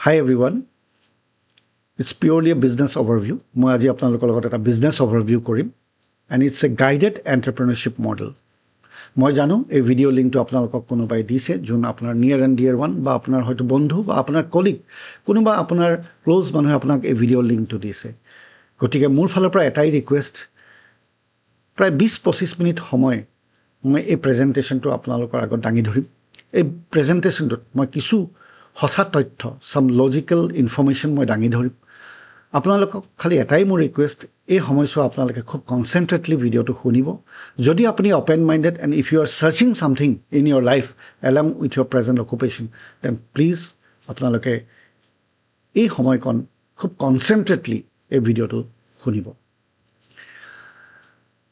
Hi everyone, it's purely a business overview. মই আজি আপোনালোকৰ লগত এটা business overview কৰিম and it's a guided entrepreneurship model. মই জানো এই ভিডিও লিংকটো আপোনালোকক কোনোবাই দিছে যোন আপোনাৰ নিয়াৰ এণ্ড ডিয়াৰ ওৱান বা আপোনাৰ হয়তো বন্ধু বা আপোনাৰ কলিগ কোনোবা আপোনাৰ ক্লোজ মানুহে আপোনাক এই ভিডিও লিংকটো দিছে গতিকে মোৰ ফালৰ পৰা এটাই ৰিকুৱেষ্ট প্ৰায় 20-25 মিনিট সময় মই এই প্ৰেজেণ্টেশ্যনটো আপোনালোকৰ আগত দাঙি ধৰিম এই প্ৰেজেণ্টেশ্যনটোত মই কিছু সঁচা তথ্য সাম লজিক্যাল ইনফৰমেশ্যন মই দাঙি ধৰিম আপোনালোকক খালি এটাই মোৰ ৰিকুৱেষ্ট এই সময়ছোৱা আপোনালোকে খুব কনচেন্ট্ৰেটলি ভিডিওটো শুনিব যদি আপুনি open minded and if you are searching something in your life along with your present occupation then please আপোনালোকে এই সময়কণ খুব কনচেন্ট্ৰেটলি এই ভিডিওটো শুনিব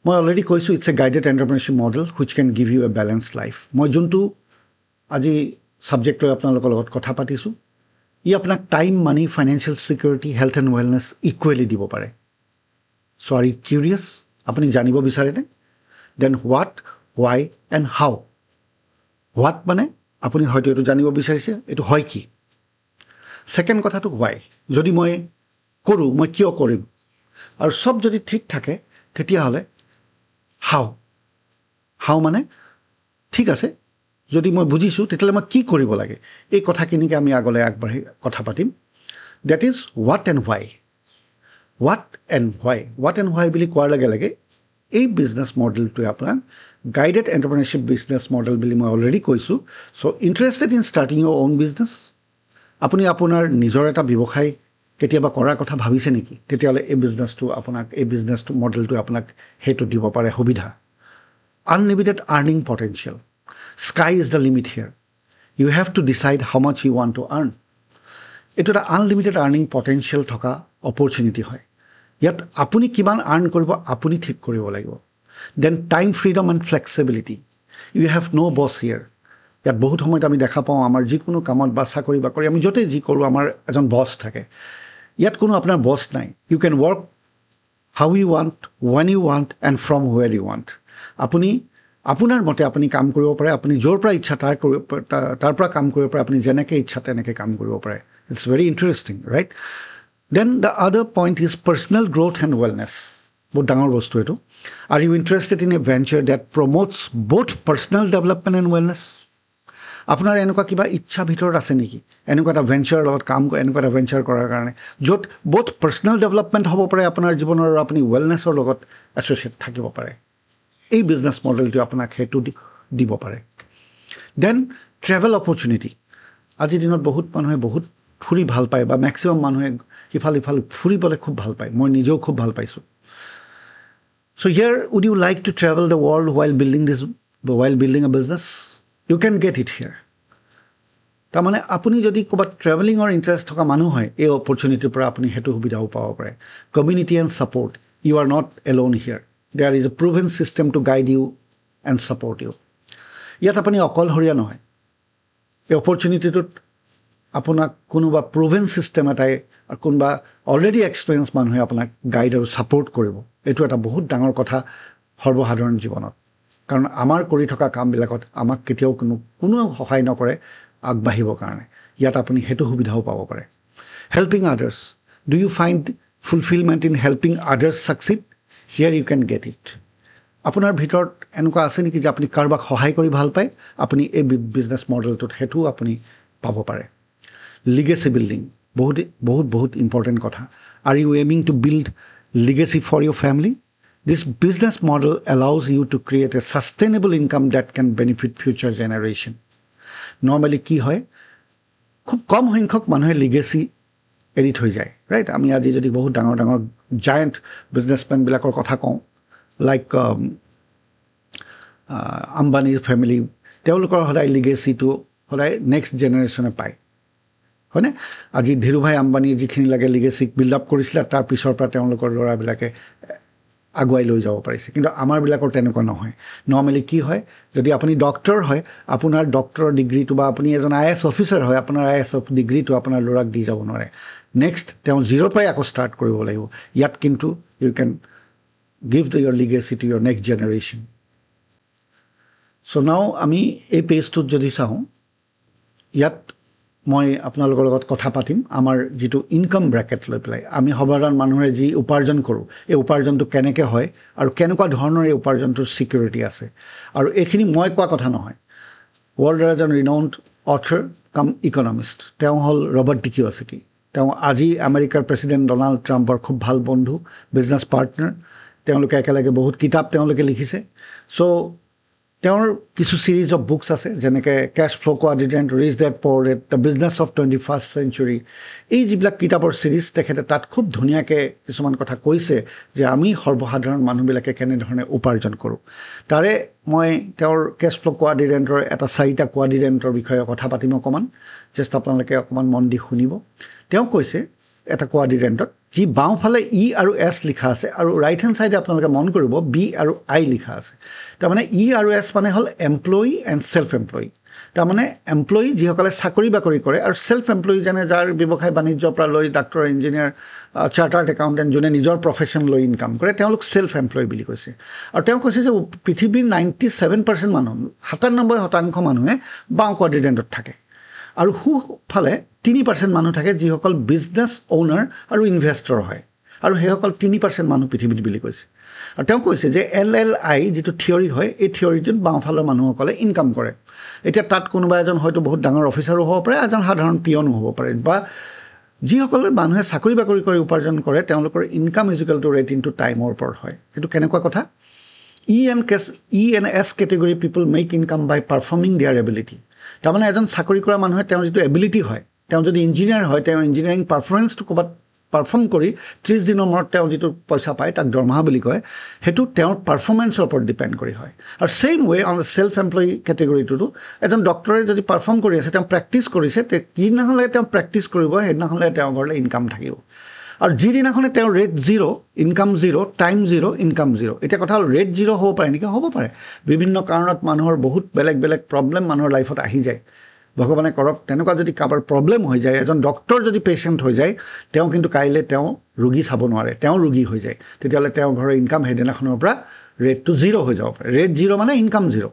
মই অলৰেডি কৈছোঁ it's a guided entrepreneurship model which can give you a balance life মই যোনটো আজি সাবজেক্ট লৈ আপোনালোকৰ লগত কথা পাতিছোঁ ই আপোনাক time money financial security health and wellness equally দিব পাৰে চ' আৰ ইউ কিউৰিয়াছ আপুনি জানিব বিচাৰেনে then what why and how what মানে আপুনি হয়তো এইটো জানিব বিচাৰিছে এইটো হয় কি ছেকেণ্ড কথাটো ৱাই যদি মই কৰোঁ মই কিয় কৰিম আৰু চব যদি ঠিক থাকে তেতিয়াহ'লে হাউ মানে ঠিক আছে যদি মই বুজিছোঁ তেতিয়াহ'লে মই কি কৰিব লাগে এই কথাখিনিকে আমি আগলৈ আগবাঢ়ি কথা পাতিম ডেট ইজ হোৱাট এণ্ড হোৱাই বুলি কোৱাৰ লগে লগে এই বিজনেছ মডেলটোৱে আপোনাক গাইডেড এণ্টাৰপ্ৰেনাৰশ্বিপ বিজনেছ মডেল বুলি মই অলৰেডি কৈছোঁ so' interested in starting your own business আপুনি আপোনাৰ নিজৰ এটা ব্যৱসায় কেতিয়াবা কৰাৰ কথা ভাবিছে নেকি তেতিয়াহ'লে এই বিজনেছটো মডেলটোৱে আপোনাক সেইটো দিব পাৰে সুবিধা unlimited earning potential Sky is the limit here. You have to decide how much you want to earn. It is an unlimited earning potential thoka opportunity hoy. Yet apuni kiman earn koribo apuni thik koribo lagibo. Then time freedom and flexibility. You have no boss here. Yet bahut homoyt ami dekha pao amar jikono kamot ba sakori ba kori ami jote ji koru amar ejon boss thake. Yet kono apnar boss nai. You can work how you want, when you want and from where you want. Apuni আপোনাৰ মতে আপুনি কাম কৰিব পাৰে আপুনি য'ৰ পৰা ইচ্ছা তাৰ পৰা কাম কৰিব পাৰে আপুনি যেনেকৈ ইচ্ছা তেনেকৈ কাম কৰিব পাৰে it's very interesting right then the other point is personal growth and wellness বহুত ডাঙৰ বস্তু এইটো are you interested in a venture that promotes both personal development and wellness আপোনাৰ এনেকুৱা কিবা ইচ্ছা ভিতৰত আছে নেকি এনেকুৱা এটা ভেঞ্চাৰৰ লগত এনেকুৱা এটা ভেঞ্চাৰ কৰাৰ কাৰণে য'ত বোথ পাৰ্চনেল ডেভেলপমেণ্ট হ'ব পাৰে আপোনাৰ জীৱনৰ আৰু আপুনি ৱেলনেছৰ লগত এছ'চিয়েট থাকিব পাৰে এই বিজনেছ মডেলটো আপোনাক সেইটো দিব পাৰে দেন ট্ৰেভেল অপৰচুনিটি আজিৰ দিনত বহুত মানুহে বহুত ফুৰি ভাল পায় বা মেক্সিমাম মানুহে ইফাল ফুৰিবলৈ খুব ভাল পায় মই নিজেও খুব ভাল পাইছোঁ so' here would you like to travel the world while building a business you can get it here তাৰমানে আপুনি যদি ক'ৰবাত ট্ৰেভেলিঙৰ ইণ্টাৰেষ্ট থকা মানুহ হয় এই অপৰচুনিটিৰ পৰা আপুনি সেইটো সুবিধাও পাব পাৰে community and support you are not alone here There is a proven system to guide you and support you. ইয়াত আপুনি অকলশৰীয়া নহয় এই অপৰচুনিটিটোত আপোনাক কোনোবা proven system এটাই আৰু কোনোবা অলৰেডি এক্সপিৰিয়েঞ্চ মানুহে আপোনাক গাইড আৰু ছাপৰ্ট কৰিব এইটো এটা বহুত ডাঙৰ কথা সৰ্বসাধাৰণ জীৱনত কাৰণ আমাৰ কৰি থকা কামবিলাকত আমাক কেতিয়াও কোনো সহায় নকৰে আগবাঢ়িবৰ কাৰণে ইয়াত আপুনি সেইটো সুবিধাও পাব পাৰে helping others do you find fulfilment in helping others succeed Here you can get it. আপোনাৰ ভিতৰত এনেকুৱা আছে নেকি যে আপুনি কাৰোবাক সহায় কৰি ভাল পায় আপুনি এই বিজনেছ মডেলটোত সেইটো আপুনি পাব পাৰে লিগেচি বিল্ডিং বহুত ইম্পৰ্টেণ্ট কথা are you aiming to build legacy for your family this business model allows you to create a sustainable income that can benefit future generation normally কি হয় খুব কম সংখ্যক মানুহে লিগেচি এৰি থৈ যায় ৰাইট আমি আজি যদি বহুত ডাঙৰ জায়েণ্ট বিজনেছমেনবিলাকৰ কথা কওঁ লাইক আম্বানীৰ ফেমিলি তেওঁলোকৰ সদায় লিগেচিটো সদায় নেক্সট জেনেৰেশ্যনে পায় হয়নে আজি ধীৰুভাই আম্বানী যিখিনি লাগে লিগেচি বিল্ড আপ কৰিছিলে তাৰ পিছৰ পৰা তেওঁলোকৰ ল'ৰাবিলাকে আগুৱাই লৈ যাব পাৰিছে কিন্তু আমাৰবিলাকৰ তেনেকুৱা নহয় নৰ্মেলি কি হয় যদি আপুনি ডক্টৰ হয় আপোনাৰ ডক্টৰৰ ডিগ্ৰীটো বা আপুনি এজন IAS অফিচাৰ হয় আপোনাৰ IAS ডিগ্ৰীটো আপোনাৰ ল'ৰাক দি যাব নোৱাৰে নেক্সট তেওঁ জিৰ'ৰ পৰাই আকৌ ষ্টাৰ্ট কৰিব লাগিব ইয়াত কিন্তু you can give your legacy to your next generation so' now আমি এই পেজটোত যদি চাওঁ ইয়াত মই আপোনালোকৰ লগত কথা পাতিম আমাৰ যিটো ইনকাম ব্ৰেকেট লৈ পেলাই আমি সাধাৰণ মানুহে যি উপাৰ্জন কৰোঁ এই উপাৰ্জনটো কেনেকৈ হয় আৰু কেনেকুৱা ধৰণৰ এই উপাৰ্জনটোৰ ছিকিউৰিটি আছে আৰু এইখিনি মই কোৱা কথা নহয় ৱৰ্ল্ডৰ এজন ৰিনাউণ্ড অথৰ কাম ইকনমিষ্ট তেওঁ হ'ল ৰবাৰ্ট ডি কিয়চাকি তেওঁ আজি আমেৰিকাৰ প্ৰেছিডেণ্ট ডনাল্ড ট্ৰাম্পৰ খুব ভাল বন্ধু বিজনেছ পাৰ্টনাৰ তেওঁলোকে একেলগে বহুত কিতাপ তেওঁলোকে লিখিছে চ' তেওঁৰ কিছু ছিৰিজ অফ বুকছ আছে যেনেকৈ cash flow' quadrant rich dad poor dad the business of 21st century এই যিবিলাক কিতাপৰ ছিৰিজ তেখেতে তাত খুব ধুনীয়াকৈ কিছুমান কথা কৈছে যে আমি সৰ্বসাধাৰণ মানুহবিলাকে কেনেধৰণে উপাৰ্জন কৰোঁ তাৰে মই তেওঁৰ কেছ ফ্ল' কোৱাড্ৰেণ্টৰ এটা 4টা কোৱাড্ৰেণ্টৰ বিষয়ে কথা পাতিম অকণমান জাষ্ট আপোনালোকে অকণমান মন দি শুনিব তেওঁ কৈছে এটা কোৱাড্ৰেণ্টত যি বাওঁফালে ই আৰু এছ লিখা আছে আৰু ৰাইট হেণ্ড ছাইডে আপোনালোকে মন কৰিব বি আৰু আই লিখা আছে তাৰমানে ই আৰু এছ মানে হ'ল এমপ্লয়ী এণ্ড ছেল্ফ এমপ্লয়ী তাৰমানে এমপ্লয়ী যিসকলে চাকৰি বাকৰি কৰে আৰু ছেল্ফ এমপ্লয়ী যেনে যাৰ ব্যৱসায় বাণিজ্যৰ পৰা লৈ ডাক্তৰ ইঞ্জিনিয়াৰ চাৰ্টাৰ্ড একাউণ্টেণ্ট যোনে নিজৰ প্ৰফেশ্যন লৈ ইনকাম কৰে তেওঁলোক ছেল্ফ এমপ্লয়ী বুলি কৈছে আৰু তেওঁ কৈছে যে পৃথিৱীৰ 97% মানুহ 97% মানুহে বাওঁ কোৱাড্ৰেণ্টত থাকে আৰু সোঁফালে 3% মানুহ থাকে যিসকল বিজনেছ অ'নাৰ আৰু ইনভেষ্টৰ হয় আৰু সেইসকল 3% মানুহ পৃথিৱীত বুলি কৈছে আৰু তেওঁ কৈছে যে LLI যিটো থিয়ৰী হয় এই থিয়ৰীটোত বাওঁফালৰ মানুহসকলে ইনকাম কৰে এতিয়া তাত কোনোবা এজন হয়তো বহুত ডাঙৰ অফিচাৰো হ'ব পাৰে এজন সাধাৰণ পিয়নো হ'ব পাৰে বা যিসকলে মানুহে চাকৰি বাকৰি কৰি উপাৰ্জন কৰে তেওঁলোকৰ income is equal to rate into টাইমৰ ওপৰত হয় সেইটো কেনেকুৱা কথা ই and S category people make income by performing their ability তাৰমানে এজন চাকৰি কৰা মানুহে তেওঁৰ যিটো এবিলিটি হয় তেওঁ যদি ইঞ্জিনিয়াৰ হয় তেওঁ ইঞ্জিনিয়াৰিং পাৰফৰ্মেঞ্চটো ক'ৰবাত পাৰফৰ্ম কৰি 30 দিনৰ মূৰত তেওঁ যিটো পইচা পায় তাক দৰমহা বুলি কয় সেইটো তেওঁৰ পাৰফৰ্মেঞ্চৰ ওপৰত ডিপেণ্ড কৰি হয় আৰু same way on self employee কেটেগৰীটোতো এজন ডক্টৰে যদি পাৰফৰ্ম কৰি আছে তেওঁ প্ৰেক্টিছ কৰিছে যিদিনাখনলৈ তেওঁ প্ৰেক্টিছ কৰিব সেইদিনাখনলৈ তেওঁৰ ঘৰলৈ ইনকাম থাকিব আৰু যিদিনাখনে তেওঁ ৰেট 0 ইনকাম 0 টাইম 0 ইনকাম 0 এতিয়া কথা হ'ল ৰেট 0 হ'ব পাৰে নেকি হ'ব পাৰে বিভিন্ন কাৰণত মানুহৰ বহুত বেলেগ বেলেগ প্ৰব্লেম মানুহৰ লাইফত আহি যায় ভগৱানে কৰক তেনেকুৱা যদি কাৰোবাৰ প্ৰব্লেম হৈ যায় এজন ডক্টৰ যদি পেচেণ্ট হৈ যায় তেওঁ কিন্তু কাইলৈ তেওঁ ৰোগী চাব নোৱাৰে তেওঁ ৰোগী হৈ যায় তেতিয়াহ'লে তেওঁৰ ঘৰৰ ইনকাম সেইদিনাখনৰ পৰা ৰেটটো 0 হৈ যাব পাৰে ৰেট 0 মানে ইনকাম 0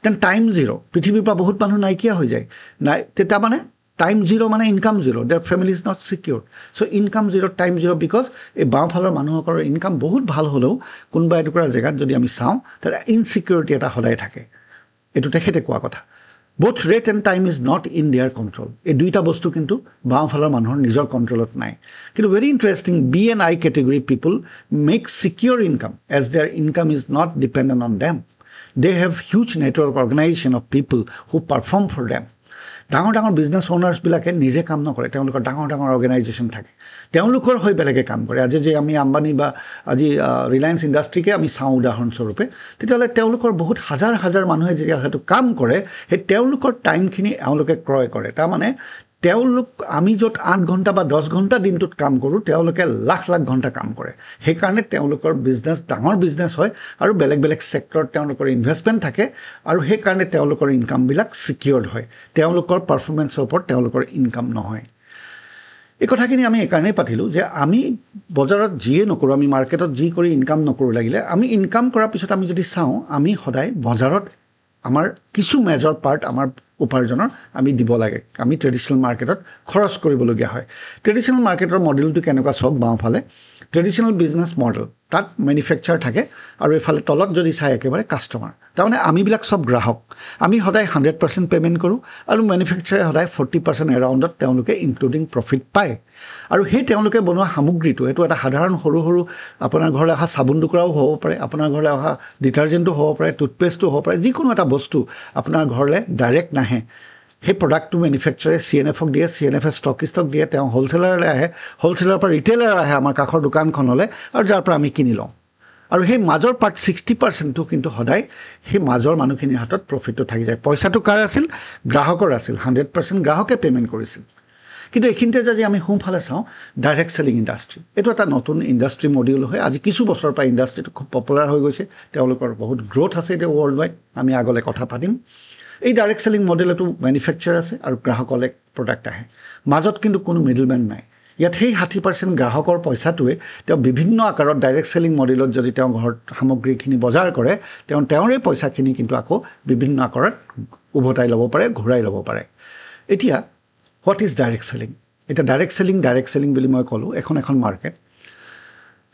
দেন টাইম 0 পৃথিৱীৰ পৰা বহুত মানুহ নাইকিয়া হৈ যায় নাই তেতিয়া মানে টাইম 0 মানে income 0 their family is not secure so' income 0 time 0 because এই বাওঁফালৰ মানুহসকলৰ ইনকাম বহুত ভাল হ'লেও কোনোবা এটুকুৰা জেগাত যদি আমি চাওঁ তাত ইনছিকিউৰিটি এটা সদায় থাকে এইটো তেখেতে কোৱা কথা both rate and time is not in their control এই দুইটা বস্তু কিন্তু বাওঁফালৰ মানুহৰ নিজৰ কণ্ট্ৰলত নাই কিন্তু very interesting B and I category people make secure income as their income is not dependent on them they have huge network organisation of people who perform for them ডাঙৰ ডাঙৰ বিজনেছ অ'নাৰ্ছবিলাকে নিজে কাম নকৰে তেওঁলোকৰ ডাঙৰ ডাঙৰ অৰ্গেনাইজেশ্যন থাকে তেওঁলোকৰ হৈ বেলেগে কাম কৰে আজি যে আমি আম্বানী বা আজি ৰিলায়েন্স ইণ্ডাষ্ট্ৰিকে আমি চাওঁ উদাহৰণস্বৰূপে তেতিয়াহ'লে তেওঁলোকৰ বহুত হাজাৰ হাজাৰ মানুহে যেতিয়া সেইটো কাম কৰে সেই তেওঁলোকৰ টাইমখিনি এওঁলোকে ক্ৰয় কৰে তাৰমানে তেওঁলোক আমি য'ত 8 ঘণ্টা বা 10 ঘণ্টা দিনটোত কাম কৰোঁ তেওঁলোকে লাখ লাখ ঘণ্টা কাম কৰে সেইকাৰণে তেওঁলোকৰ বিজনেছ ডাঙৰ বিজনেছ হয় আৰু বেলেগ বেলেগ ছেক্টৰত তেওঁলোকৰ ইনভেষ্টমেণ্ট থাকে আৰু সেইকাৰণে তেওঁলোকৰ ইনকামবিলাক ছিকিউৰ্ড হয় তেওঁলোকৰ পাৰফৰ্মেঞ্চৰ ওপৰত তেওঁলোকৰ ইনকাম নহয় এই কথাখিনি আমি এইকাৰণেই পাতিলোঁ যে আমি বজাৰত যিয়ে নকৰোঁ আমি মাৰ্কেটত যি কৰি ইনকাম নকৰোঁ লাগিলে আমি ইনকাম কৰাৰ পিছত আমি যদি চাওঁ আমি সদায় বজাৰত আমাৰ কিছু মেজৰ পাৰ্ট আমাৰ উপাৰ্জনৰ আমি দিব লাগে আমি ট্ৰেডিশ্যনেল মাৰ্কেটত খৰচ কৰিবলগীয়া হয় ট্ৰেডিশ্যনেল মাৰ্কেটৰ মডেলটো কেনেকুৱা চাওক বাওঁফালে ট্ৰেডিশ্যনেল বিজনেছ মডেল তাত মেনুফেকচাৰ থাকে আৰু এইফালে তলত যদি চাই একেবাৰে কাষ্টমাৰ তাৰমানে আমিবিলাক চব গ্ৰাহক আমি সদায় 100% পে'মেণ্ট কৰোঁ আৰু মেনুফেকচাৰে সদায় 40% এৰাউণ্ডত তেওঁলোকে ইনক্লুডিং প্ৰফিট পায় আৰু সেই তেওঁলোকে বনোৱা সামগ্ৰীটো এইটো এটা সাধাৰণ সৰু সৰু আপোনাৰ ঘৰলৈ অহা চাবোন টুকুৰাও হ'ব পাৰে আপোনাৰ ঘৰলৈ অহা ডিটাৰজেণ্টো হ'ব পাৰে টুথপেষ্টো হ'ব পাৰে যিকোনো এটা বস্তু আপোনাৰ ঘৰলৈ ডাইৰেক্ট নাহে সেই প্ৰডাক্টটো মেনুফেকচাৰে CNFক দিয়ে CNFে ষ্টকিষ্টক দিয়ে তেওঁ হ'লচেলাৰলৈ আহে হ'লচেলাৰৰ পৰা ৰিটেইলাৰ আহে আমাৰ কাষৰ দোকানখনলৈ আৰু যাৰ পৰা আমি কিনি লওঁ আৰু সেই মাজৰ পাৰ্ট 60%টো কিন্তু সদায় সেই মাজৰ মানুহখিনিৰ হাতত প্ৰফিটটো থাকি যায় পইচাটো কাৰ আছিল গ্ৰাহকৰ আছিল 100% গ্ৰাহকে পে'মেণ্ট কৰিছিল কিন্তু এইখিনিতে যদি আমি সোঁফালে চাওঁ ডাইৰেক্ট চেলিং ইণ্ডাষ্ট্ৰি এইটো এটা নতুন ইণ্ডাষ্ট্ৰি মডিউল হয় আজি কিছু বছৰৰ পৰা ইণ্ডাষ্ট্ৰিটো খুব পপুলাৰ হৈ গৈছে তেওঁলোকৰ বহুত গ্ৰ'থ আছে এতিয়া ৱৰ্ল্ড ৱাইড আমি আগলৈ কথা পাতিম এই ডাইৰেক্ট চেলিং মডেলতো মেনুফেকচাৰ আছে আৰু গ্ৰাহকলৈ প্ৰডাক্ট আহে মাজত কিন্তু কোনো মিডলমেন নাই ইয়াত সেই 60% গ্ৰাহকৰ পইচাটোৱে তেওঁ বিভিন্ন আকাৰত ডাইৰেক্ট চেলিং মডেলত যদি তেওঁ ঘৰত সামগ্ৰীখিনি বজাৰ কৰে তেওঁৰে পইচাখিনি কিন্তু আকৌ বিভিন্ন আকাৰত উভতাই ল'ব পাৰে ঘূৰাই ল'ব পাৰে এতিয়া হোৱাট ইজ ডাইৰেক্ট চেলিং এতিয়া ডাইৰেক্ট চেলিং বুলি মই ক'লোঁ এখন market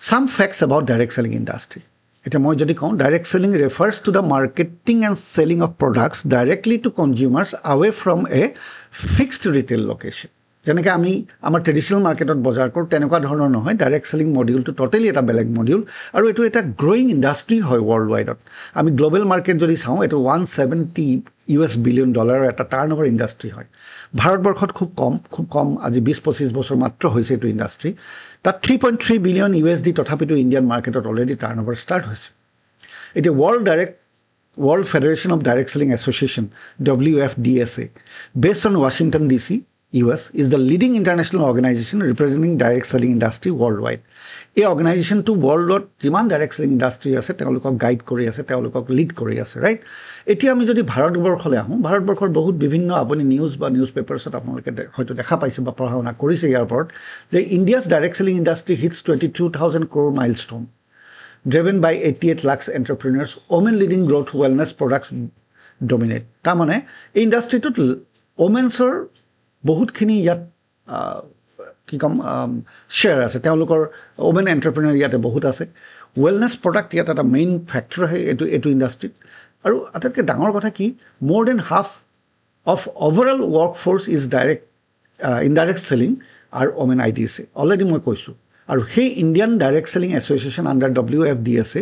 some facts about direct selling industry এতিয়া মই যদি কওঁ direct selling refers to the marketing and selling of products directly to consumers away from a fixed retail location যেনেকৈ আমি আমাৰ ট্ৰেডিশ্যনেল মাৰ্কেটত বজাৰ কৰোঁ তেনেকুৱা ধৰণৰ নহয় ডাইৰেক্ট চেলিং মডিউলটো টোটেলি এটা বেলেগ মডিউল আৰু এইটো এটা গ্ৰ'য়িং ইণ্ডাষ্ট্ৰি হয় ৱৰ্ল্ড ৱাইডত আমি গ্ল'বেল মাৰ্কেট যদি চাওঁ এইটো $170 বিলিয়ন এটা টাৰ্ণ অভাৰ ইণ্ডাষ্ট্ৰি হয় ভাৰতবৰ্ষত খুব কম আজি 20-25 বছৰ মাত্ৰ হৈছে এইটো ইণ্ডাষ্ট্ৰি তাত $3.3 বিলিয়ন তথাপিতো ইণ্ডিয়ান মাৰ্কেটত অলৰেডি টাৰ্ণ অভাৰ ষ্টাৰ্ট হৈছে এতিয়া World Federation of Direct Selling Association WFDSA based on Washington DC US is the leading international organization representing direct selling industry worldwide. এই অৰ্গেনাইজেশ্যনটো ৱৰ্ল্ডত যিমান ডাইৰেক্ট চেলিং ইণ্ডাষ্ট্ৰি আছে তেওঁলোকক guide কৰি আছে তেওঁলোকক লিড কৰি আছে ৰাইট এতিয়া আমি যদি ভাৰতবৰ্ষলৈ আহোঁ ভাৰতবৰ্ষৰ বহুত বিভিন্ন আপুনি নিউজ বা নিউজ পেপাৰ্ছত আপোনালোকে হয়তো দেখা পাইছে বা পঢ়া শুনা কৰিছে ইয়াৰ ওপৰত যে India's direct selling industry hits 22,000 crore milestone driven by 88 lakhs entrepreneurs women leading growth wellness products dominate তাৰমানে এই ইণ্ডাষ্ট্ৰিটোত ওমেন্সৰ বহুতখিনি ইয়াত কি কম শ্বেয়াৰ আছে তেওঁলোকৰ ওমেন এণ্টাৰপ্ৰেনাৰ ইয়াতে বহুত আছে ৱেলনেছ প্ৰডাক্ট ইয়াত এটা মেইন ফেক্টৰ হয় এইটো ইণ্ডাষ্ট্ৰিত আৰু আটাইতকৈ ডাঙৰ কথা কি মোৰ then half of overall workforce is in direct selling আৰু ওমেন IDSA অলৰেডি মই কৈছোঁ আৰু সেই Indian direct selling association under WFDSA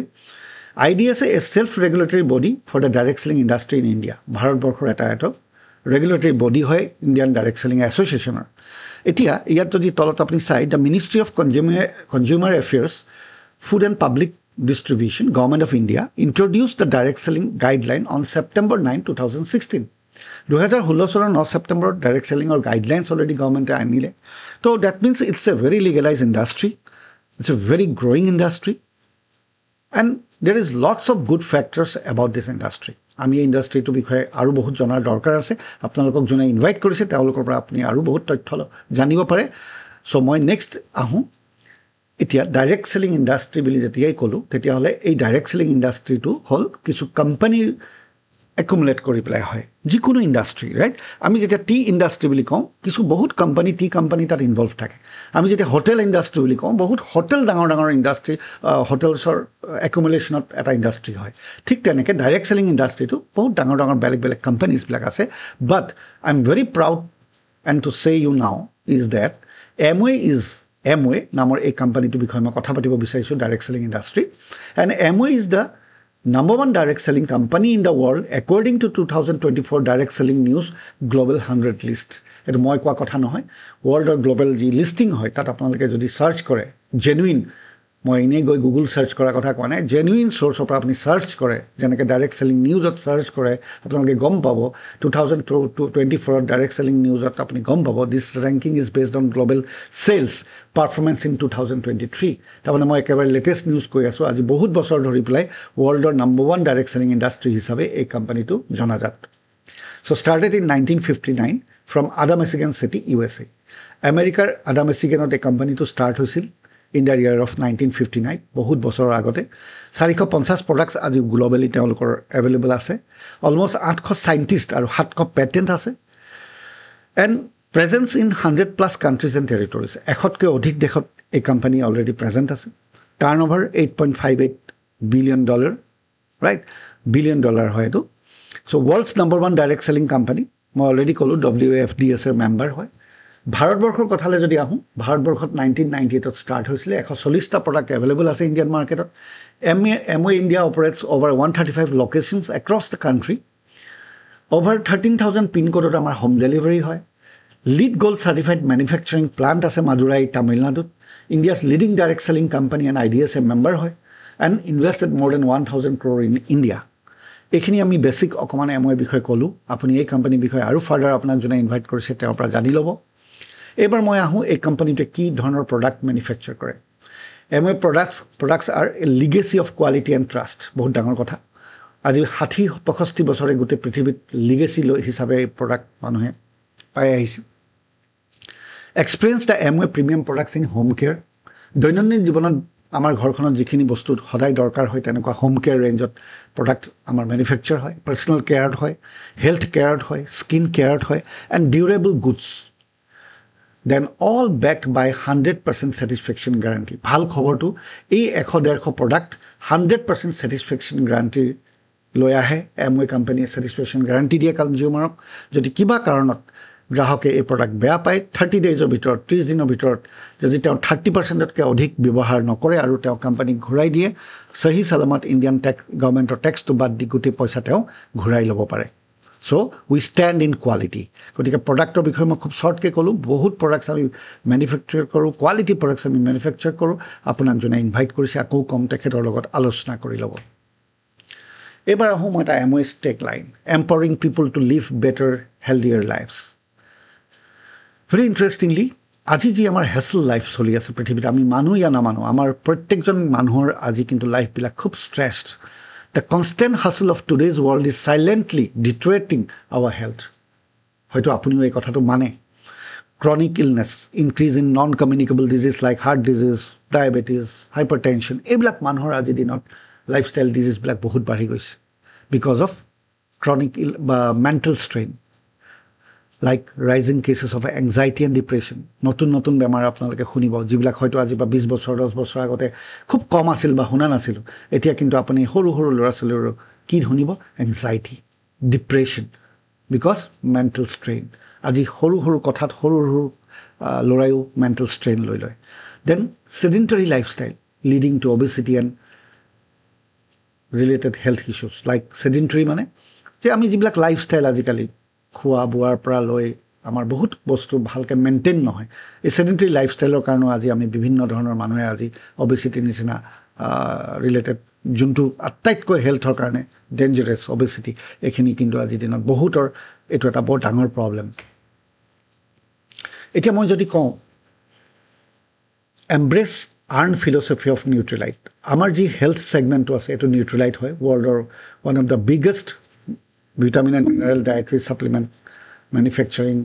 IDSA a self regulatory body for the direct selling industry in India ভাৰতবৰ্ষৰ এটা ৰেগুলেটৰী বডি হয় Indian direct selling এছ'চিয়েশ্যনৰ এতিয়া ইয়াত যদি তলত আপুনি চাই the ministry of consumer affairs food and public distribution government of India introduce the direct selling guideline on September 9, 2016 2016 চনৰ 9 ছেপ্টেম্বৰত ডাইৰেক্ট চেলিঙৰ গাইডলাইনছ অলৰেডি গভৰ্ণমেণ্টে আনিলে তো that means it's a very legalize industry it's a very growing industry and there is lots of good factors about this industry আমি এই ইণ্ডাষ্ট্ৰিটোৰ বিষয়ে আৰু বহুত জনাৰ দৰকাৰ আছে আপোনালোকক যোনে ইনভাইট কৰিছে তেওঁলোকৰ পৰা আপুনি আৰু বহুত তথ্য জানিব পাৰে চ' মই নেক্সট আহোঁ এতিয়া ডাইৰেক্ট চেলিং ইণ্ডাষ্ট্ৰি বুলি যেতিয়াই ক'লোঁ তেতিয়াহ'লে এই ডাইৰেক্ট চেলিং ইণ্ডাষ্ট্ৰিটো হ'ল কিছু কোম্পানীৰ একুমুলেট কৰি পেলাই হয় যিকোনো ইণ্ডাষ্ট্ৰি ৰাইট আমি যেতিয়া টি ইণ্ডাষ্ট্ৰি বুলি কওঁ কিছু বহুত টি কোম্পানী তাত ইনভলভ থাকে আমি যেতিয়া হোটেল ইণ্ডাষ্ট্ৰি বুলি কওঁ বহুত হোটেল ডাঙৰ ইণ্ডাষ্ট্ৰি হোটেলছৰ একুমুলেশ্যনত এটা ইণ্ডাষ্ট্ৰি হয় ঠিক তেনেকৈ ডাইৰেক্ট চেলিং ইণ্ডাষ্ট্ৰিটো বহুত ডাঙৰ বেলেগ কোম্পানীজবিলাক আছে but I am very proud and to say you now is that Amway নামৰ এই কোম্পানীটোৰ বিষয়ে মই কথা পাতিব বিচাৰিছোঁ direct selling industry and Amway is the number 1 direct selling company in the world according to 2024 direct selling news global 100 list এটো মই কোৱা কথা নহয় ওয়াৰ্ল্ডৰ গ্লোবাল যি লিস্টিং হয় তাত আপোনালোকে যদি সাৰ্চ কৰে জেনুইন মই ইনে গৈ গুগল সাৰ্চ কৰা কথা কোৱা নাই জেনুইন সোৰ্সৰ পৰা আপুনি সাৰ্চ কৰে যেনেকৈ ডাইৰেক্ট চেলিং নিউজত সাৰ্চ কৰে আপোনালোকে গম পাব 2024 ডাইৰেক্ট চেলিং নিউজত আপুনি গম পাব this ranking is based on global sales performance in 2023 তাৰমানে মই একেবাৰে লেটেষ্ট নিউজ কৈ আছোঁ আজি বহুত বছৰ ধৰি পেলাই ওয়াৰ্ল্ডৰ নম্বৰ 1 ডাইৰেক্ট চেলিং ইণ্ডাষ্ট্ৰি হিচাপে এই কোম্পানীটো জনাজাত so started in 1959 from Ada Michigan city USA আমেৰিকাৰ আদামেচিগানত এই কোম্পানীটো ষ্টাৰ্ট হৈছিল in the year of 1959 বহুত বছৰৰ আগতে 450 প্ৰডাক্টছ আজি গ্লোবালি তেওঁলোকৰ এভেইলেবল আছে অলমোষ্ট 800 সাইন্টিষ্ট আৰু 700 পেটেন্ট আছে and presence in 100 plus countries and territories এশতকৈ অধিক দেশত এই কোম্পানী অলৰেডি প্ৰেজেন্ট আছে টাৰ্ণঅভাৰ $8.58 বিলিয়ন ৰাইট বিলিয়ন হয় এইটো so' world's number 1 direct selling company মই অলৰেডি ক'লোঁ WFDSA মেম্বাৰ হয় ভাৰতবৰ্ষৰ কথালৈ যদি আহোঁ ভাৰতবৰ্ষত 1998ত ষ্টাৰ্ট হৈছিলে 140টা প্ৰডাক্ট এভেইলেবল আছে ইণ্ডিয়ান মাৰ্কেটত Amway India operates over 135 locations across the country over 13,000 pin কোডত আমাৰ হোম ডেলিভাৰী হয় lead gold certified manufacturing plant আছে মাদুৰাই তামিলনাডুত India's leading direct selling company and IDSA member হয় and invested more than 1,000 crore in India এইখিনি আমি basic অকণমান Amway বিষয়ে ক'লোঁ আপুনি এই কোম্পানীৰ বিষয়ে আৰু ফাৰ্ডাৰ আপোনাক যোনে ইনভাইট কৰিছে তেওঁৰ পৰা জানি ল'ব এবাৰ মই আহোঁ এই কোম্পানীটোৱে কি ধৰণৰ প্ৰডাক্ট মেনুফেকচাৰ কৰে Amway products are a legacy of quality and trust বহুত ডাঙৰ কথা আজি 60-65 বছৰে গোটেই পৃথিৱীত লিগেসি হিচাপে প্ৰডাক্ট মানুহে পাই আহিছে experience the Amway premium products in home care দৈনন্দিন জীৱনত আমাৰ ঘৰখনত যিখিনি বস্তু সদায় দৰকাৰ হয় তেনেকুৱা হোম কেয়াৰ ৰেঞ্জত প্ৰডাক্ট আমাৰ মেনুফেকচাৰ হয় পাৰ্সোনাল কেয়াৰত হয় হেলথ কেয়াৰত হয় স্কিন কেয়াৰত হয় and durable goods then all backed by 100% satisfaction guarantee ভাল খবৰটো এই 100-150 প্ৰডাক্ট 100% ছেটিছফেকশ্যন গেৰাণ্টি লৈ আহে এমৱে কোম্পানীয়ে ছেটিছফেকশ্যন গেৰাণ্টি দিয়ে কনজিউমাৰক যদি কিবা কাৰণত গ্ৰাহকে এই প্ৰডাক্ট বেয়া পায় 30 ডেজৰ ভিতৰত 30 দিনৰ ভিতৰত যদি তেওঁ 30%তকৈ অধিক ব্যৱহাৰ নকৰে আৰু তেওঁ কোম্পানীক ঘূৰাই দিয়ে সহি সালামত ইণ্ডিয়ান টেক্স গভৰ্ণমেণ্টৰ টেক্সটো বাদ দি গোটেই পইচা তেওঁ ঘূৰাই ল'ব পাৰে চ' উই ষ্টেণ্ড ইন কোৱালিটি গতিকে প্ৰডাক্টৰ বিষয়ে মই খুব শ্বৰ্টকৈ ক'লোঁ বহুত প্ৰডাক্টছ আমি মেনুফেকচাৰ কৰোঁ কোৱালিটি প্ৰডাক্টছ আমি মেনুফেকচাৰ কৰোঁ আপোনাক যোনে ইনভাইট কৰিছে আকৌ কম তেখেতৰ লগত আলোচনা কৰি ল'ব এইবাৰ আহোঁ মই এটা Amway's tagline empowering people to live better healthier lives very interestingly আজি যি আমাৰ হেচল লাইফ চলি আছে পৃথিৱীত আমি মানুহ ইয়া নামানো আমাৰ প্ৰত্যেকজন মানুহৰ আজি কিন্তু লাইফবিলাক খুব stressed the constant hassle of today's world is silently deteriorating our health হয়তো আপুনিও এই কথাটো মানে chronic illness increase in non communicable disease like heart disease diabetes hypertension এইবিলাক মানুহৰ আজিৰ দিনত লাইফষ্টাইল ডিজিজবিলাক বহুত বাঢ়ি গৈছে বিকজ অফ ক্ৰনিক বা mental strain like rising cases of anxiety and depression নতুন নতুন বেমাৰ আপোনালোকে শুনিব যিবিলাক হয়তো আজি বা 20 বছৰ 10 বছৰ আগতে খুব কম আছিল বা শুনা নাছিলোঁ এতিয়া কিন্তু আপুনি সৰু সৰু ল'ৰা ছোৱালীৰো কি শুনিব anxiety depression because mental strain আজি সৰু সৰু কথাত সৰু সৰু ল'ৰায়ো মেণ্টেল ষ্ট্ৰেইন লৈ লয় then sedentary lifestyle leading to obesity and related health issues like sedentary মানে যে আমি যিবিলাক লাইফষ্টাইল আজিকালি খোৱা বোৱাৰ পৰা লৈ আমাৰ বহুত বস্তু ভালকৈ মেইনটেইন নহয় এই ছেডেণ্টাৰী লাইফষ্টাইলৰ কাৰণেও আজি আমি বিভিন্ন ধৰণৰ মানুহে আজি অবেচিটিৰ নিচিনা ৰিলেটেড যোনটো আটাইতকৈ হেল্থৰ কাৰণে ডেঞ্জাৰাছ অবেচিটি এইখিনি কিন্তু আজিৰ দিনত বহুতৰ এইটো এটা বৰ ডাঙৰ প্ৰব্লেম এতিয়া মই যদি কওঁ embrace earn philosophy of Nutrilite আমাৰ যি হেল্থ ছেগমেণ্টটো আছে এইটো নিউট্ৰিলাইট হয় ৱৰ্ল্ডৰ one of the biggest vitamin and mineral dietary supplement manufacturing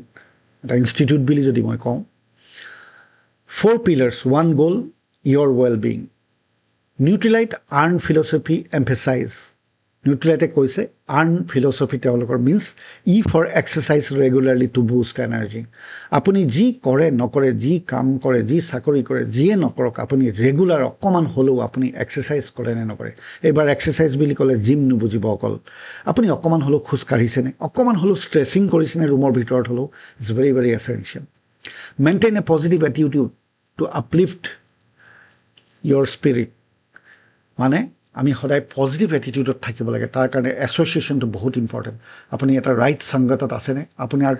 এটা ইনষ্টিটিউট বুলি যদি মই কওঁ 4 pillars 1 goal your well being Nutrilite earn philosophy emphasize নিউট্ৰিলাইটে কৈছে আৰ্ণ ফিলচফি তেওঁলোকৰ means E for exercise regularly to boost energy আপুনি যি কৰে নকৰে যি কাম কৰে যি চাকৰি কৰে যিয়ে নকৰক আপুনি ৰেগুলাৰ অকণমান হ'লেও আপুনি এক্সাৰচাইজ কৰে নে নকৰে এইবাৰ এক্সাৰচাইজ বুলি ক'লে জিম নুবুজিব অকল আপুনি অকণমান হ'লেও খোজ কাঢ়িছেনে অকণমান হ'লেও ষ্ট্ৰেচিং কৰিছেনে ৰুমৰ ভিতৰত হ'লেও it's very very essential maintain a positive attitude to uplift your spirit মানে আমি সদায় পজিটিভ এটিটিউডত থাকিব লাগে তাৰ কাৰণে এছ'চিয়েশ্যনটো বহুত ইম্পৰ্টেণ্ট আপুনি এটা ৰাইট সংগতত আছেনে আপোনাৰ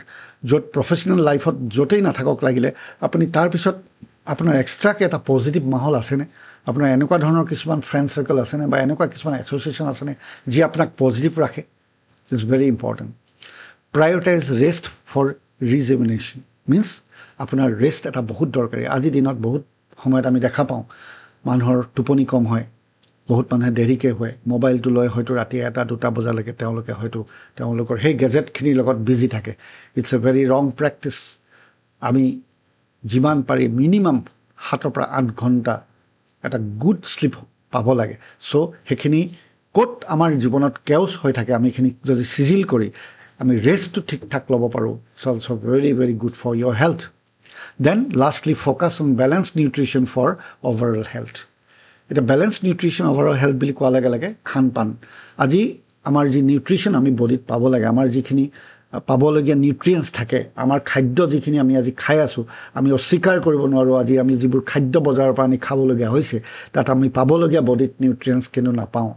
য'ত প্ৰফেচনেল লাইফত য'তেই নাথাকক লাগিলে আপুনি তাৰপিছত আপোনাৰ এক্সট্ৰাকৈ এটা পজিটিভ মাহল আছেনে আপোনাৰ এনেকুৱা ধৰণৰ কিছুমান ফ্ৰেণ্ড চাৰ্কল আছেনে বা এনেকুৱা কিছুমান এছ'চিয়েশ্যন আছেনে যি আপোনাক পজিটিভ ৰাখে it's very important prioritize rest for rejuvenation means আপোনাৰ ৰেষ্ট এটা বহুত দৰকাৰী আজিৰ দিনত বহুত সময়ত আমি দেখা পাওঁ মানুহৰ টোপনি কম হয় বহুত মানুহে দেৰিকৈ হয় মোবাইলটো লৈ হয়তো ৰাতি 1-2 বজালৈকে তেওঁলোকে হয়তো তেওঁলোকৰ সেই গেজেটখিনিৰ লগত বিজি থাকে ইটছ এ ভেৰি ৰং প্ৰেক্টিছ আমি যিমান পাৰি মিনিমাম 7 পৰা 8 ঘণ্টা এটা গুড শ্লিপ পাব লাগে চ' সেইখিনি ক'ত আমাৰ জীৱনত কেওছ হৈ থাকে আমি এইখিনি যদি চিজিল কৰি আমি ৰেষ্টটো ঠিক ঠাক ল'ব পাৰোঁ it's also' very very good for your health then lastly focus on balance nutrition for overall health এটা বেলেঞ্চ নিউট্ৰিশ্যন অভাৰঅল হেল্থ বুলি কোৱাৰ লগে লগে খান পান আজি আমাৰ যি নিউট্ৰিশ্যন আমি বডিত পাব লাগে আমাৰ যিখিনি পাবলগীয়া নিউট্ৰিয়েণ্টছ থাকে আমাৰ খাদ্য যিখিনি আমি আজি খাই আছোঁ আমি অস্বীকাৰ কৰিব নোৱাৰোঁ আজি আমি যিবোৰ খাদ্য বজাৰৰ পৰা আমি খাবলগীয়া হৈছে তাত আমি পাবলগীয়া বডিত নিউট্ৰিয়েণ্টছ কিন্তু নাপাওঁ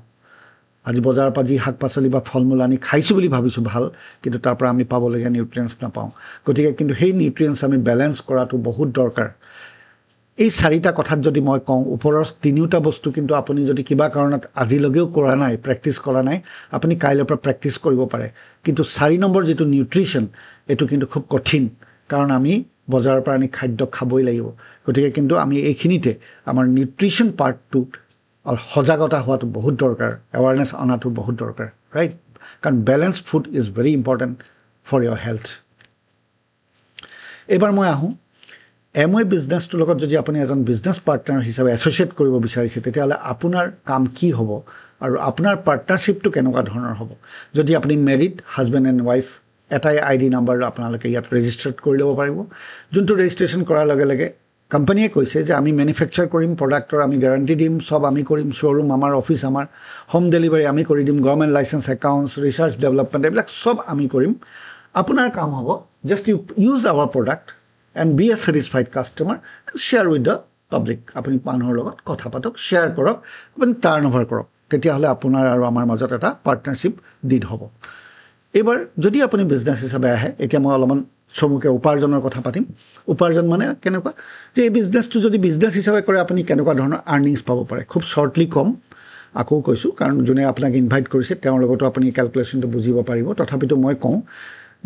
আজি বজাৰৰ পৰা যি শাক পাচলি বা ফল মূল আনি খাইছোঁ বুলি ভাবিছোঁ ভাল কিন্তু তাৰ পৰা আমি পাবলগীয়া নিউট্ৰিয়েণ্টছ নাপাওঁ গতিকে কিন্তু সেই নিউট্ৰিয়েণ্টছ আমি বেলেঞ্চ কৰাটো বহুত দৰকাৰ এই 4টা কথাত যদি মই কওঁ ওপৰৰ 3টা বস্তু কিন্তু আপুনি যদি কিবা কাৰণত আজিলৈকেও কৰা নাই প্ৰেক্টিছ কৰা নাই আপুনি কাইলৈৰ পৰা প্ৰেক্টিছ কৰিব পাৰে কিন্তু 4 নম্বৰ যিটো নিউট্ৰিশ্যন এইটো কিন্তু খুব কঠিন কাৰণ আমি বজাৰৰ পৰা আনি খাদ্য খাবই লাগিব গতিকে কিন্তু আমি এইখিনিতে আমাৰ নিউট্ৰিশ্যন পাৰ্টটো সজাগতা হোৱাটো বহুত দৰকাৰ এৱাৰনেছ অনাটো বহুত দৰকাৰ ৰাইট কাৰণ balance food is very important for your health এইবাৰ মই আহোঁ এমৱে বিজনেছটোৰ লগত যদি আপুনি এজন বিজনেছ পাৰ্টনাৰ হিচাপে এছ'চিয়েট কৰিব বিচাৰিছে তেতিয়াহ'লে আপোনাৰ কাম কি হ'ব আৰু আপোনাৰ পাৰ্টনাৰশ্বিপটো কেনেকুৱা ধৰণৰ হ'ব যদি আপুনি মেৰিড হাজবেণ্ড এণ্ড ৱাইফ এটাই আইডি নাম্বাৰ আপোনালোকে ইয়াত ৰেজিষ্টাৰ্ড কৰি ল'ব পাৰিব যোনটো ৰেজিষ্ট্ৰেশ্যন কৰাৰ লগে লগে কোম্পানীয়ে কৈছে যে আমি মেনুফেকচাৰ কৰিম প্ৰডাক্টৰ আমি গ্যাৰাণ্টি দিম সব আমি কৰিম শ্ব'ৰুম আমাৰ অফিচ আমাৰ হোম ডেলিভাৰী আমি কৰি দিম government license accounts research development এইবিলাক সব আমি কৰিম আপোনাৰ কাম হ'ব just use our product and be a satisfied customer and share with the public আপুনি মানুহৰ লগত কথা পাতক শ্বেয়াৰ কৰক আপুনি টাৰ্ণ অভাৰ কৰক তেতিয়াহ'লে আপোনাৰ আৰু আমাৰ মাজত এটা পাৰ্টনাৰশ্বিপ ডিড হ'ব এইবাৰ যদি আপুনি বিজনেছ হিচাপে আহে এতিয়া মই অলপমান চমুকে উপাৰ্জনৰ কথা পাতিম উপাৰ্জন মানে কেনেকুৱা যে এই বিজনেছটো যদি বিজনেছ হিচাপে কৰে আপুনি কেনেকুৱা ধৰণৰ আৰ্নিংছ পাব পাৰে খুব শ্বৰ্টলি কম আকৌ কৈছোঁ কাৰণ যোনে আপোনাক ইনভাইট কৰিছে তেওঁৰ লগতো আপুনি কেলকুলেশ্যনটো বুজিব পাৰিব তথাপিতো মই কওঁ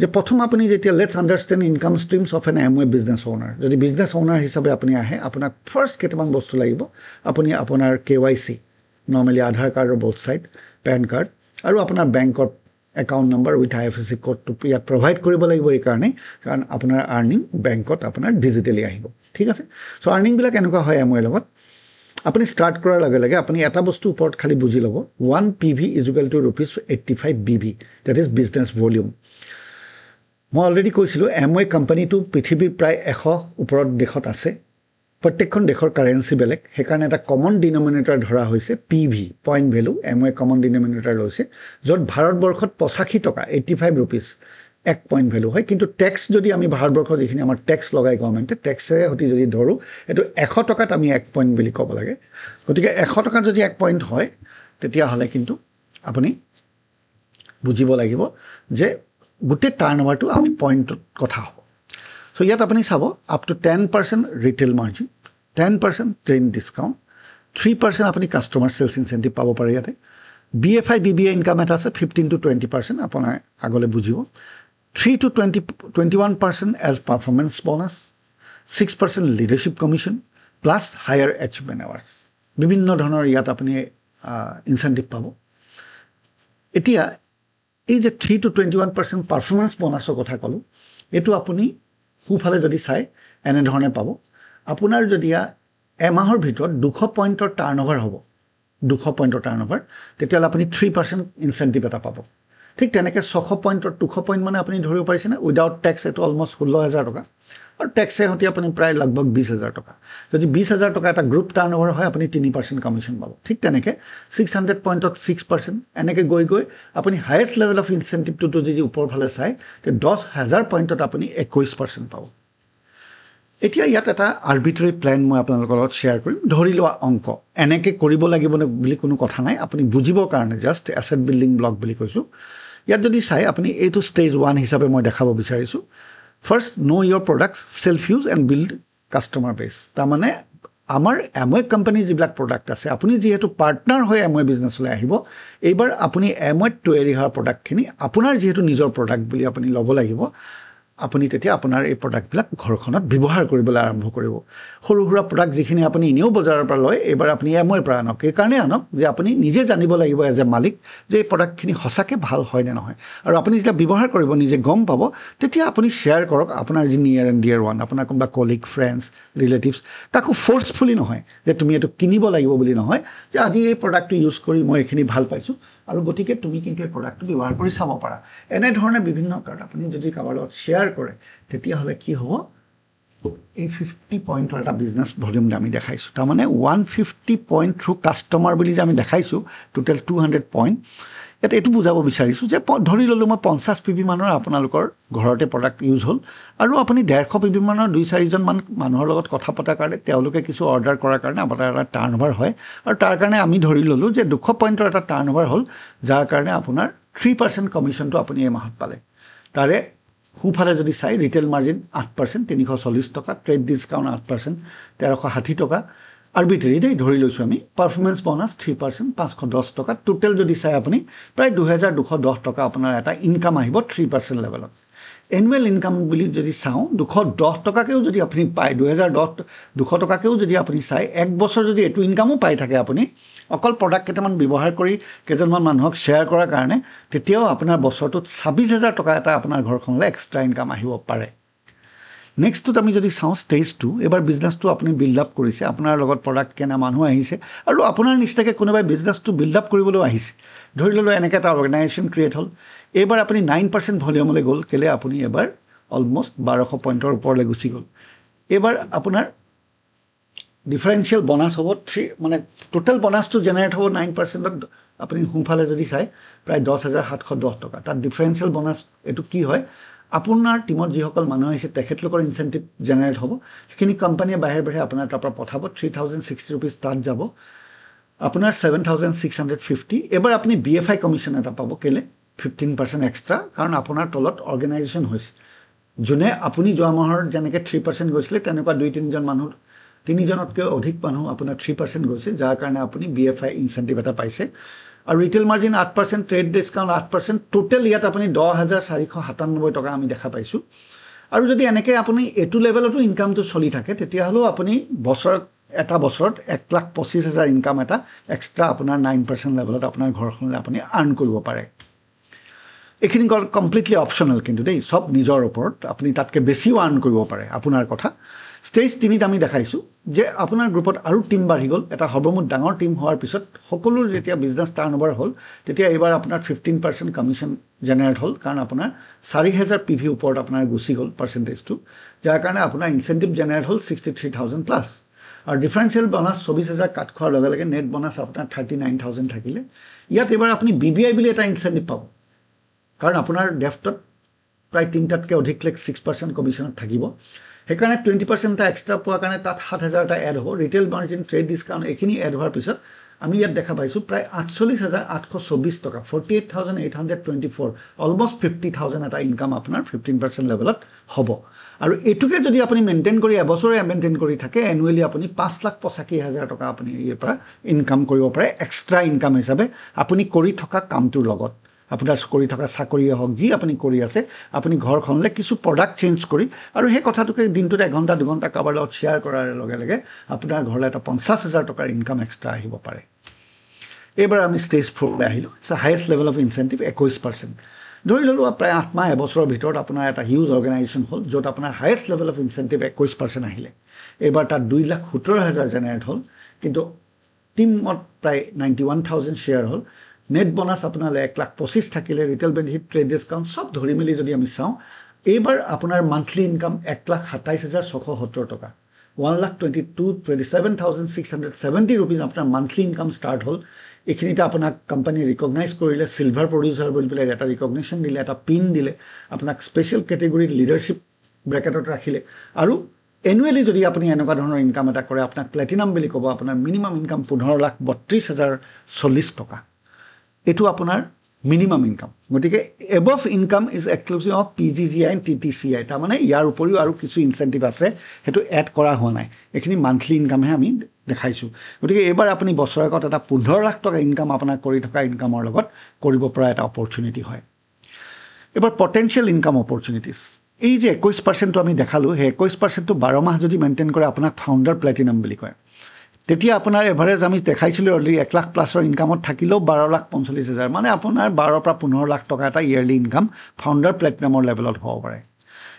যে প্ৰথম আপুনি যেতিয়া let's understand income streams of an Amway business owner যদি বিজনেছ অ'নাৰ হিচাপে আপুনি আহে আপোনাক ফাৰ্ষ্ট কেইটামান বস্তু লাগিব আপুনি আপোনাৰ KYC নৰ্মেলি আধাৰ কাৰ্ডৰ বোথ ছাইড পেন কাৰ্ড আৰু আপোনাৰ বেংকত একাউণ্ট নাম্বাৰ উইথ IFSC কোডটো ইয়াত প্ৰভাইড কৰিব লাগিব এইকাৰণে কাৰণ আপোনাৰ আৰ্নিং বেংকত আপোনাৰ ডিজিটেলি আহিব ঠিক আছে চ' আৰ্নিংবিলাক এনেকুৱা হয় এমৱেৰ লগত আপুনি ষ্টাৰ্ট কৰাৰ লগে লগে আপুনি এটা বস্তু ওপৰত খালি বুজি ল'ব 1 PV = ₹85 BV that is business volume মই অলৰেডি কৈছিলোঁ এমৱে কোম্পানীটো পৃথিৱীৰ প্ৰায় 100 ওপৰত দেশত আছে প্ৰত্যেকখন দেশৰ কাৰেন্সি বেলেগ সেইকাৰণে এটা কমন ডিনমিনেটৰ ধৰা হৈছে PV point value Amway common denominator লৈছে য'ত ভাৰতবৰ্ষত 85 টকা 85 rupees এক পইণ্ট ভেলু হয় কিন্তু টেক্স যদি আমি ভাৰতবৰ্ষৰ যিখিনি আমাৰ টেক্স লগাই গভৰ্ণমেণ্টে টেক্সেৰে সৈতে যদি ধৰোঁ এইটো 100 টকাত আমি এক পইণ্ট বুলি ক'ব লাগে গতিকে 100 টকাত যদি এক পইণ্ট হয় তেতিয়াহ'লে কিন্তু আপুনি বুজিব লাগিব যে গোটেই টাৰ্ণ অভাৰটো আমি পইণ্টত কথা হ'ব চ' ইয়াত আপুনি চাব up to 10% retail margin 10% train discount 3% আপুনি কাষ্টমাৰ চেলছ ইনচেণ্টিভ পাব পাৰে ইয়াতে BFI BBA ইনকাম এটা আছে 15 to 20% আপোনাৰ আগলৈ বুজিব 3 to 21% as performance bonus 6% leadership commission plus higher achievement awards বিভিন্ন ধৰণৰ ইয়াত আপুনি ইনচেণ্টিভ পাব এতিয়া এই যে 3 to 21% পাৰফৰ্মেঞ্চ বনাছৰ কথা ক'লোঁ এইটো আপুনি সোঁফালে যদি চাই এনেধৰণে পাব আপোনাৰ যদি এমাহৰ ভিতৰত 200 পইণ্টৰ টাৰ্ণ অভাৰ হ'ব 200 পইণ্টৰ টাৰ্ণ অভাৰ তেতিয়াহ'লে আপুনি 3% ইনচেণ্টিভ এটা পাব ঠিক তেনেকৈ 600 পইণ্টৰ 200 পইণ্ট মানে আপুনি ধৰিব পাৰিছেনে উইদাউট টেক্স এইটো অলমষ্ট 16,000 টকা আৰু টেক্সে সৈতে আপুনি প্ৰায় লগভগ 20,000 টকা যদি 20,000 টকা এটা গ্ৰুপ টাৰ্ণ অভাৰ হয় আপুনি 3% কমিশ্যন পাব ঠিক তেনেকৈ 600 পইণ্টত 6% এনেকৈ গৈ গৈ আপুনি হায়েষ্ট লেভেল অফ ইনচেণ্টিভটোতো যদি ওপৰফালে চায় তে 10,000 পইণ্টত আপুনি 21% পাব এতিয়া ইয়াত এটা আৰ্বিট্ৰেৰী প্লেন মই আপোনালোকৰ লগত শ্বেয়াৰ কৰিম ধৰি লোৱা অংক এনেকৈ কৰিব লাগিব বুলি কোনো কথা নাই আপুনি বুজিবৰ কাৰণে জাষ্ট এছেট বিল্ডিং ব্লক বুলি কৈছোঁ ইয়াত যদি চাই আপুনি এইটো ষ্টেজ 1 হিচাপে মই দেখাব বিচাৰিছোঁ first know' your products self use and build customer base তাৰমানে আমাৰ এমৱে কোম্পানী যিবিলাক প্ৰডাক্ট আছে আপুনি যিহেতু পাৰ্টনাৰ হৈ এমৱে বিজনেছলৈ আহিব এইবাৰ আপুনি এমৱেত তৈয়াৰী হোৱা প্ৰডাক্টখিনি আপোনাৰ যিহেতু নিজৰ প্ৰডাক্ট বুলি আপুনি ল'ব লাগিব আপুনি তেতিয়া আপোনাৰ এই প্ৰডাক্টবিলাক ঘৰখনত ব্যৱহাৰ কৰিবলৈ আৰম্ভ কৰিব সৰু সুৰা প্ৰডাক্ট যিখিনি আপুনি এনেও বজাৰৰ পৰা লয় এইবাৰ আপুনি এমৱেৰ পৰা আনক এইকাৰণে আনক যে আপুনি নিজে জানিব লাগিব এজ এ মালিক যে এই প্ৰডাক্টখিনি সঁচাকৈ ভাল হয় নে নহয় আৰু আপুনি যেতিয়া ব্যৱহাৰ কৰিব নিজে গম পাব তেতিয়া আপুনি শ্বেয়াৰ কৰক আপোনাৰ যি নিয়াৰ এণ্ড ডিয়াৰ ওৱান আপোনাৰ কোনোবা কলিগ ফ্ৰেণ্ডছ ৰিলেটিভছ তাকো ফ'ৰ্চফুলি নহয় যে তুমি এইটো কিনিব লাগিব বুলি নহয় যে আজি এই প্ৰডাক্টটো ইউজ কৰি মই এইখিনি ভাল পাইছোঁ আৰু গতিকে তুমি কিন্তু এই প্ৰডাক্টটো ব্যৱহাৰ কৰি চাব পাৰা এনেধৰণে বিভিন্ন কাৰ্ড আপুনি যদি কাৰোবাৰ লগত শ্বেয়াৰ কৰে তেতিয়াহ'লে কি হ'ব এই 50 পইণ্টৰ এটা বিজনেছ ভলিউম আমি দেখাইছোঁ তাৰমানে 150 পইণ্ট থ্ৰু কাষ্টমাৰ বুলি যে আমি দেখাইছোঁ টোটেল 200 পইণ্ট ইয়াত এইটো বুজাব বিচাৰিছোঁ যে ধৰি ল'লোঁ মই 50 PV মানৰ আপোনালোকৰ ঘৰতে প্ৰডাক্ট ইউজ হ'ল আৰু আপুনি 150 PV মানৰ 2-4জন মানুহৰ লগত কথা পতাৰ কাৰণে তেওঁলোকে কিছু অৰ্ডাৰ কৰাৰ কাৰণে আপোনাৰ এটা টাৰ্ণ অভাৰ হয় আৰু তাৰ কাৰণে আমি ধৰি ল'লোঁ যে 200 পইণ্টৰ এটা টাৰ্ণ অভাৰ হ'ল যাৰ কাৰণে আপোনাৰ 3% কমিশ্যনটো আপুনি এই মাহত পালে তাৰে সোঁফালে যদি চাই ৰিটেইল মাৰ্জিন 8% 340 টকা ট্ৰেড ডিছকাউণ্ট 8% 1360 টকা আৰ্বিট্ৰেৰী দেই ধৰি লৈছোঁ আমি পাৰফৰ্মেঞ্চ বনাছ 3% 510 টকা টোটেল যদি চাই আপুনি প্ৰায় 2,210 টকা আপোনাৰ এটা ইনকাম আহিব 3% লেভেলত এনুৱেল ইনকাম বুলি যদি চাওঁ 210 টকাকেও যদি আপুনি পায় 2,200 টকাকেও যদি আপুনি চাই এক বছৰ যদি এইটো ইনকামো পাই থাকে আপুনি অকল প্ৰডাক্ট কেইটামান ব্যৱহাৰ কৰি কেইজনমান মানুহক শ্বেয়াৰ কৰাৰ কাৰণে তেতিয়াও আপোনাৰ বছৰটোত 26,000 টকা এটা আপোনাৰ ঘৰখনলৈ এক্সট্ৰা ইনকাম আহিব পাৰে নেক্সটটোত আমি যদি চাওঁ ষ্টেজ 2 এবাৰ বিজনেছটো আপুনি বিল্ড আপ কৰিছে আপোনাৰ লগত প্ৰডাক্ট কেনা মানুহ আহিছে আৰু আপোনাৰ নিচিনাকৈ কোনোবাই বিজনেছটো বিল্ড আপ কৰিবলৈ আহিছে ধৰি ল'লোঁ এনেকৈ এটা অৰ্গেনাইজেশ্যন ক্ৰিয়েট হ'ল এইবাৰ আপুনি 9% ভলিউমলৈ গ'ল কেলে আপুনি এবাৰ অলমষ্ট 1200 পইণ্টৰ ওপৰলৈ গুচি গ'ল এইবাৰ আপোনাৰ ডিফাৰেঞ্চিয়েল বোনাছ হ'ব 3 মানে টোটেল বোনাছটো জেনেৰেট হ'ব 9%ত আপুনি সোঁফালে যদি চাই প্ৰায় 10,710 টকা তাত ডিফাৰেঞ্চিয়েল বোনাছ এইটো কি হয় আপোনাৰ টিমত যিসকল মানুহ আহিছে তেখেতলোকৰ ইনচেণ্টিভ জেনেৰেট হ'ব সেইখিনি কোম্পানীয়ে বাহিৰে বাহিৰে আপোনাৰ তাৰপৰা পঠাব 3,060 ৰুপিজ তাত যাব আপোনাৰ 7,650 এবাৰ আপুনি BFI কমিশ্যন এটা পাব কেলে 15% এক্সট্ৰা কাৰণ আপোনাৰ তলত অৰ্গেনাইজেশ্যন হৈছে যোনে আপুনি যোৱা মাহৰ যেনেকৈ 3% গৈছিলে তেনেকুৱা 2-3জন মানুহ 3জনতকৈ অধিক মানুহ আপোনাৰ 3% গৈছে যাৰ কাৰণে আপুনি BFI ইনচেণ্টিভ এটা পাইছে আৰু retail margin 8% trade discount 8% total ইয়াত আপুনি 10,497 টকা আমি দেখা পাইছোঁ আৰু যদি এনেকৈ আপুনি এইটো লেভেলতো ইনকামটো চলি থাকে তেতিয়াহ'লেও আপুনি এটা বছৰত 1,25,000 ইনকাম এটা এক্সট্ৰা আপোনাৰ 9% লেভেলত আপোনাৰ ঘৰখনলৈ আপুনি আৰ্ণ কৰিব পাৰে এইখিনি কমপ্লিটলি অপশ্যনেল কিন্তু দেই সব নিজৰ ওপৰত আপুনি তাতকৈ বেছিও আৰ্ণ কৰিব পাৰে আপোনাৰ কথা ষ্টেজ 3ত আমি দেখাইছোঁ যে আপোনাৰ গ্ৰুপত আৰু টিম বাঢ়ি গ'ল এটা সৰ্বমুঠ ডাঙৰ টিম হোৱাৰ পিছত সকলো যেতিয়া বিজনেছ টাৰ্ণঅভাৰ হ'ল তেতিয়া এইবাৰ আপোনাৰ 15% কমিশ্যন জেনেৰেট হ'ল কাৰণ আপোনাৰ 4,000 PV ওপৰত আপোনাৰ গুচি গ'ল পাৰ্চেণ্টেজটো যাৰ কাৰণে আপোনাৰ ইনচেণ্টিভ জেনেৰেট হ'ল 63,000 প্লাছ আৰু ডিফাৰেঞ্চিয়েল বোনাছ 24,000 কাট খোৱাৰ লগে লগে নেট বোনাছ আপোনাৰ 39,000 থাকিলে ইয়াত এইবাৰ আপুনি BBI বুলি এটা ইনচেণ্টিভ পাব কাৰণ আপোনাৰ ডেফটত প্ৰায় 3টাতকৈ অধিক 6% কমিশ্যনত থাকিব সেইকাৰণে 20% এটা এক্সট্ৰা পোৱাৰ কাৰণে তাত 7,000 এটা এড হ'ব ৰিটেল মাৰ্জিন ট্ৰেড ডিছকাউণ্ট এইখিনি এড হোৱাৰ পিছত আমি ইয়াত দেখা পাইছোঁ প্ৰায় 48,824 টকা 48,824 অলমষ্ট 50,000 এটা ইনকাম আপোনাৰ 15% লেভেলত হ'ব আৰু এইটোকে যদি আপুনি মেইনটেইন কৰি এবছৰে মেইনটেইন কৰি থাকে এনুৱেলি আপুনি 5,85,000 টকা আপুনি ইয়াৰ পৰা ইনকাম কৰিব পাৰে এক্সট্ৰা ইনকাম হিচাপে আপুনি কৰি থকা কামটোৰ লগত আপোনাৰ কৰি থকা চাকৰিয়ে হওক যি আপুনি কৰি আছে আপুনি ঘৰখনলৈ কিছু প্ৰডাক্ট চেঞ্জ কৰি আৰু সেই কথাটোকে দিনটোত 1 ঘণ্টা 2 ঘণ্টা কাৰোবাৰ লগত শ্বেয়াৰ কৰাৰ লগে লগে আপোনাৰ ঘৰলৈ এটা 50,000 টকাৰ ইনকাম এক্সট্ৰা আহিব পাৰে এইবাৰ আমি ষ্টেজ 4লৈ আহিলোঁ হায়েষ্ট লেভেল অফ ইনচেণ্টিভ 21% ধৰি ল'লোঁ প্ৰায় 8 মাহ এবছৰৰ ভিতৰত আপোনাৰ এটা হিউজ অৰ্গেনাইজেশ্যন হ'ল য'ত আপোনাৰ হায়েষ্ট লেভেল অফ ইনচেণ্টিভ 21% আহিলে এইবাৰ তাত 2,70,000 জেনেৰেট হ'ল কিন্তু টিমত প্ৰায় 91,000 শ্বেয়াৰ হ'ল নেট বোনাছ আপোনালৈ 1,25,000 থাকিলে ৰিটেল বেনিফিট ট্ৰেড ডিছকাউণ্ট সব ধৰি মেলি যদি আমি চাওঁ এইবাৰ আপোনাৰ মান্থলি ইনকাম 1,27,670 টকা 1,27,670 ৰুপিজ আপোনাৰ মান্থলি ইনকাম ষ্টাৰ্ট হ'ল এইখিনিতে আপোনাক কোম্পানী ৰিকগনাইজ কৰিলে চিলভাৰ প্ৰডিউচাৰ বুলি পেলাই এটা ৰিকগনিশ্যন দিলে এটা পিন দিলে আপোনাক স্পেচিয়েল কেটেগৰীত লিডাৰশ্বিপ ব্ৰেকেটত ৰাখিলে আৰু এনুৱেলি যদি আপুনি এনেকুৱা ধৰণৰ ইনকাম এটা কৰে আপোনাক প্লেটিনাম বুলি ক'ব আপোনাৰ মিনিমাম ইনকাম 15,32,040 টকা এইটো আপোনাৰ মিনিমাম ইনকাম গতিকে above income is exclusive of PGGI and TTCI তাৰমানে ইয়াৰ উপৰিও আৰু কিছু ইনচেণ্টিভ আছে সেইটো এড কৰা হোৱা নাই এইখিনি মান্থলি ইনকামহে আমি দেখাইছোঁ গতিকে এইবাৰ আপুনি বছৰেকত এটা 15 লাখ টকা ইনকাম আপোনাৰ কৰি থকা ইনকামৰ লগত কৰিব পৰা এটা অপৰচুনিটি হয় এবাৰ পটেনচিয়েল ইনকাম অপৰচুনিটিজ এই যে 21%টো আমি দেখালোঁ সেই 21%টো 12 মাহ যদি মেইনটেইন কৰে আপোনাক ফাউণ্ডাৰ প্লেটিনাম বুলি কয় তেতিয়া আপোনাৰ এভাৰেজ আমি দেখাইছিলোঁ অলৰেডি 1 লাখ প্লাছৰ ইনকামত থাকিলেও 12,45,000 মানে আপোনাৰ 12 পৰা 15 লাখ টকা এটা ইয়েৰলি ইনকাম ফাউণ্ডাৰ প্লেটিনামৰ লেভেলত হ'ব পাৰে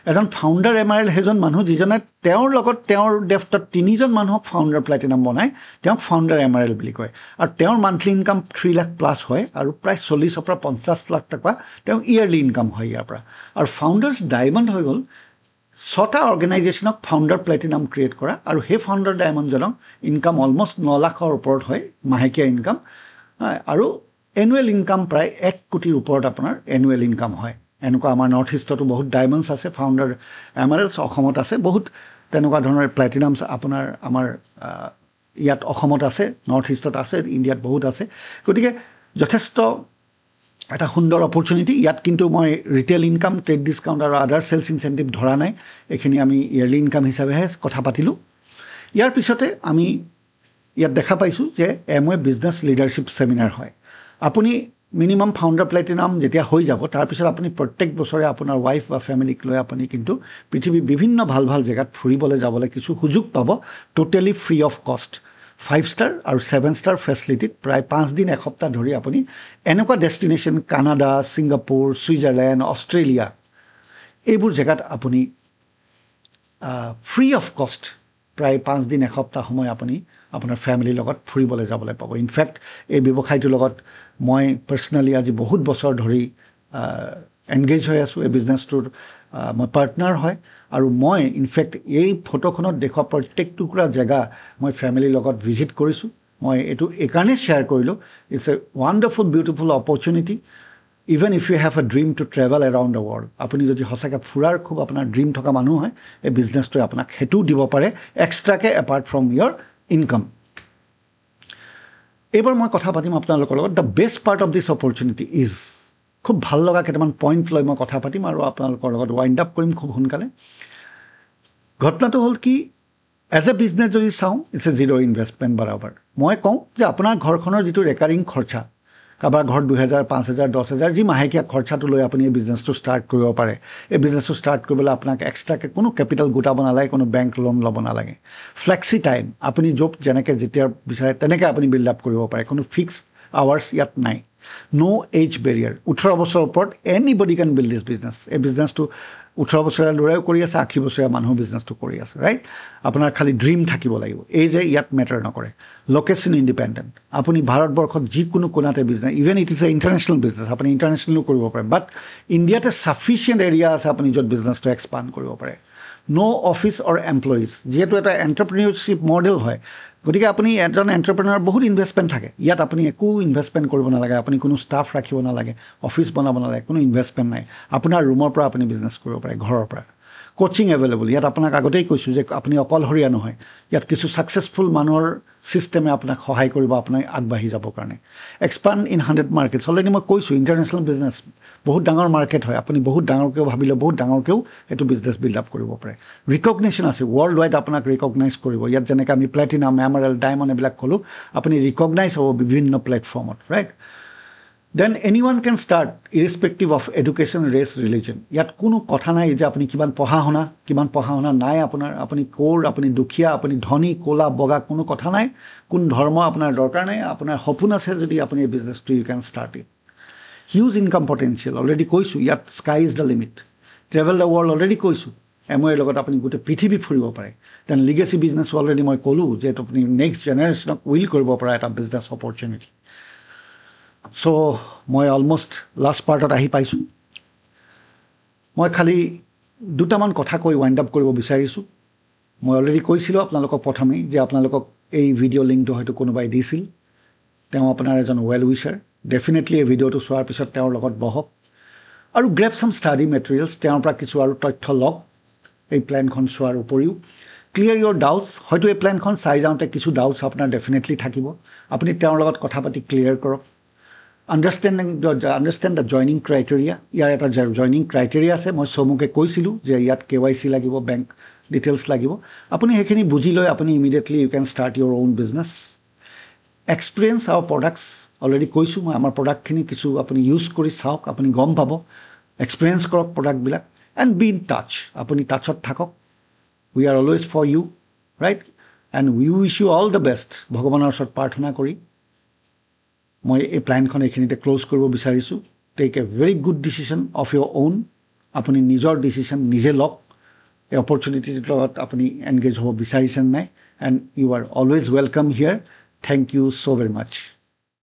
এজন ফাউণ্ডাৰ MRL সেইজন মানুহ যিজনে তেওঁৰ লগত তেওঁৰ ডেফটত 3জন মানুহক ফাউণ্ডাৰ প্লেটিনাম বনায় তেওঁক ফাউণ্ডাৰ MRL বুলি কয় আৰু তেওঁৰ মান্থলি ইনকাম 3 লাখ প্লাছ হয় আৰু প্ৰায় 40 পৰা 50 লাখ টকা তেওঁ ইয়েৰলি ইনকাম হয় ইয়াৰ পৰা আৰু ফাউণ্ডাৰ্ছ ডায়মণ্ড হৈ গ'ল 6টা অৰ্গেনাইজেশ্যনক ফাউণ্ডাৰ প্লেটিনাম ক্ৰিয়েট কৰা আৰু সেই ফাউণ্ডাৰ ডায়মণ্ডজনক ইনকাম অলমষ্ট 9 লাখৰ ওপৰত হয় মাহেকীয়া ইনকাম আৰু এনুৱেল ইনকাম প্ৰায় 1 কোটিৰ ওপৰত আপোনাৰ এনুৱেল ইনকাম হয় এনেকুৱা আমাৰ নৰ্থ ইষ্টতো বহুত ডায়মণ্ডছ আছে ফাউণ্ডাৰ MRLছ অসমত আছে বহুত তেনেকুৱা ধৰণৰ প্লেটিনামছ আপোনাৰ আমাৰ ইয়াত অসমত আছে নৰ্থ ইষ্টত আছে ইণ্ডিয়াত বহুত আছে গতিকে যথেষ্ট এটা সুন্দৰ অপৰচুনিটি ইয়াত কিন্তু মই ৰিটেল ইনকাম ট্ৰেড ডিছকাউণ্ট আৰু আদাৰ চেলছ ইনচেণ্টিভ ধৰা নাই এইখিনি আমি ইয়েৰলি ইনকাম হিচাপেহে কথা পাতিলোঁ ইয়াৰ পিছতে আমি ইয়াত দেখা পাইছোঁ যে Amway বিজনেছ লিডাৰশ্বিপ ছেমিনাৰ হয় আপুনি মিনিমাম ফাউণ্ডাৰ প্লেটিনাম যেতিয়া হৈ যাব তাৰপিছত আপুনি প্ৰত্যেক বছৰে আপোনাৰ ৱাইফ বা ফেমিলিক লৈ আপুনি কিন্তু পৃথিৱীৰ বিভিন্ন ভাল ভাল জেগাত ফুৰিবলৈ যাবলৈ কিছু সুযোগ পাব টোটেলি ফ্ৰী অফ কষ্ট 5 ষ্টাৰ আৰু 7 ষ্টাৰ ফেচিলিটিত প্ৰায় 5 দিন এসপ্তাহ ধৰি আপুনি এনেকুৱা destination Canada Singapore Switzerland Australia এইবোৰ জেগাত আপুনি ফ্ৰী অফ কষ্ট প্ৰায় 5 দিন এসপ্তাহ সময় আপুনি আপোনাৰ ফেমিলিৰ লগত ফুৰিবলৈ যাবলৈ পাব ইনফেক্ট এই ব্যৱসায়টোৰ লগত মই পাৰ্চনেলি আজি বহুত বছৰ ধৰি এংগেজ হৈ আছোঁ এই বিজনেছটোৰ মই পাৰ্টনাৰ হয় আৰু মই ইনফেক্ট এই ফটোখনত দেখুওৱা প্ৰত্যেক টুকুৰা জেগা মই ফেমিলিৰ লগত ভিজিট কৰিছোঁ মই এইটো এইকাৰণে শ্বেয়াৰ কৰিলোঁ it's a wonderful beautiful opportunity even if you have a dream to travel around the world আপুনি যদি সঁচাকৈ ফুৰাৰ খুব আপোনাৰ ড্ৰিম থকা মানুহ হয় এই বিজনেছটোৱে আপোনাক সেইটোও দিব পাৰে এক্সট্ৰাকৈ এপাৰ্ট ফ্ৰম ইয়ৰ ইনকাম এইবাৰ মই কথা পাতিম আপোনালোকৰ লগত the best part of this opportunity is খুব ভাল লগা কেইটামান পইণ্ট লৈ মই কথা পাতিম আৰু আপোনালোকৰ লগত ৱাইণ্ড আপ কৰিম খুব সোনকালে ঘটনাটো হ'ল কি এজ এ বিজনেছ যদি চাওঁ it's a zero' investment Barabar মই কওঁ যে আপোনাৰ ঘৰখনৰ যিটো ৰেকাৰিং খৰচা কাৰোবাৰ ঘৰত 2000 5000 10000 যি মাহেকীয়া খৰচাটো লৈ আপুনি এই বিজনেছটো ষ্টাৰ্ট কৰিব পাৰে এই বিজনেছটো ষ্টাৰ্ট কৰিবলৈ আপোনাক এক্সট্ৰাকৈ কোনো কেপিটেল গোটাব নালাগে কোনো বেংক লোন ল'ব নালাগে ফ্লেক্সি টাইম আপুনি জব যেনেকৈ যেতিয়া বিচাৰে তেনেকৈ আপুনি বিল্ড আপ কৰিব পাৰে কোনো ফিক্সড আৱাৰ্ছ ইয়াত নাই নো এজ বেৰিয়াৰ 18 বছৰৰ ওপৰত এনিবডি কেন বিল্ড দিছ বিজনেছ এই বিজনেছটো 18 বছৰীয়া ল'ৰাইও কৰি আছে 80 বছৰীয়া মানুহ বিজনেছটো কৰি আছে ৰাইট আপোনাৰ খালি ড্ৰিম থাকিব লাগিব এই যে ইয়াত মেটাৰ নকৰে লোকেশ্যন ইণ্ডিপেণ্ডেণ্ট আপুনি ভাৰতবৰ্ষত যিকোনো কোণাতে business even it is a international business আপুনি ইণ্টাৰনেশ্যনেলো কৰিব পাৰে বাট ইণ্ডিয়াতে ছাফিচিয়েণ্ট এৰিয়া আছে আপুনি য'ত বিজনেছটো এক্সপাণ্ড কৰিব পাৰে ন' অফিচ অৰ এমপ্লয়িজ যিহেতু এটা এণ্টাৰপ্ৰিনিয়ৰশ্বিপ মডেল হয় গতিকে আপুনি এজন এণ্টাৰপ্ৰেনাৰ বহুত ইনভেষ্টমেণ্ট থাকে ইয়াত আপুনি একো ইনভেষ্টমেণ্ট কৰিব নালাগে আপুনি কোনো ষ্টাফ ৰাখিব নালাগে অফিচ বনাব নালাগে কোনো ইনভেষ্টমেণ্ট নাই আপোনাৰ ৰুমৰ পৰা আপুনি বিজনেছ কৰিব পাৰে ঘৰৰ পৰা কোচিং এভেইলেবল ইয়াত আপোনাক আগতেই কৈছোঁ যে আপুনি অকলশৰীয়া নহয় ইয়াত কিছু ছাকচেছফুল মানুহৰ ছিষ্টেমে আপোনাক সহায় কৰিব আপোনাক আগবাঢ়ি যাবৰ কাৰণে এক্সপাণ্ড ইন 100 মাৰ্কেটছ অলৰেডি মই কৈছোঁ ইণ্টাৰনেশ্যনেল বিজনেছ বহুত ডাঙৰ মাৰ্কেট হয় আপুনি বহুত ডাঙৰকৈও ভাবিলে বহুত ডাঙৰকৈও এইটো বিজনেছ বিল্ড আপ কৰিব পাৰে ৰিকগনিশ্যন আছে ৱৰ্ল্ড ৱাইড আপোনাক ৰিকগনাইজ কৰিব ইয়াত যেনেকৈ আমি প্লেটিনাম এমাৰেল্ড ডায়মণ্ড এইবিলাক ক'লোঁ আপুনি ৰিকগনাইজ হ'ব বিভিন্ন প্লেটফৰ্মত ৰাইট দেন এনি ওৱান can start irrespective of education race religion ইয়াত কোনো কথা নাই যে আপুনি কিমান পঢ়া শুনা নাই আপোনাৰ আপুনি ক'ৰ আপুনি দুখীয়া আপুনি ধনী ক'লা বগা কোনো কথা নাই কোন ধৰ্ম আপোনাৰ দৰকাৰ নাই আপোনাৰ সপোন আছে যদি আপুনি এই বিজনেছটো you can start it huge income potential already কৈছোঁ ইয়াত sky is the limit travel the world already কৈছোঁ এমৱেৰ লগত আপুনি গোটেই পৃথিৱী ফুৰিব পাৰে দেন লিগেচি বিজনেছো অলৰেডি মই ক'লোঁ যে আপুনি নেক্সট জেনেৰেশ্যনক উইল কৰিব পৰা এটা বিজনেছ অপৰচুনিটি চ' মই অলমষ্ট লাষ্ট পাৰ্টত আহি পাইছোঁ মই খালি দুটামান কথা কৈ ৱাইণ্ড আপ কৰিব বিচাৰিছোঁ মই অলৰেডি কৈছিলোঁ আপোনালোকক প্ৰথমেই যে আপোনালোকক এই ভিডিঅ' লিংকটো হয়তো কোনোবাই দিছিল তেওঁ আপোনাৰ এজন ৱেল উইচাৰ ডেফিনেটলি এই ভিডিঅ'টো চোৱাৰ পিছত তেওঁৰ লগত বহক আৰু গ্ৰেপ চাম ষ্টাডি মেটেৰিয়েলছ তেওঁৰ পৰা কিছু আৰু তথ্য লওক এই প্লেনখন চোৱাৰ উপৰিও ক্লিয়াৰ ইয়ৰ ডাউটছ হয়তো এই প্লেনখন চাই যাওঁতে কিছু ডাউটছ আপোনাৰ ডেফিনেটলি থাকিব আপুনি তেওঁৰ লগত কথা পাতি ক্লিয়াৰ কৰক আণ্ডাৰষ্টেণ্ড দ্য জইনিং ক্ৰাইটেৰিয়া ইয়াৰ এটা জইনিং ক্ৰাইটেৰিয়া আছে মই চমুকে কৈছিলোঁ যে ইয়াত KYC লাগিব বেংক ডিটেইলছ লাগিব আপুনি সেইখিনি বুজি লৈ আপুনি immediately you can start your own business experience our products already কৈছোঁ মই আমাৰ প্ৰডাক্টখিনি কিছু আপুনি ইউজ কৰি চাওক আপুনি গম পাব এক্সপিৰিয়েঞ্চ কৰক প্ৰডাক্টবিলাক এণ্ড বি ইন টাচ আপুনি টাচত থাকক we are always for you right and we wish you all the best ভগৱানৰ ওচৰত প্ৰাৰ্থনা কৰি মই এই প্লেনখন এইখিনিতে ক্ল'জ কৰিব বিচাৰিছোঁ take a very good decision of your on আপুনি নিজৰ ডিচিশ্যন নিজে লওক এই অপৰচুনিটিৰ লগত আপুনি এনগেজ হ'ব বিচাৰিছেনে নাই and you are always welcome here thank you so' very much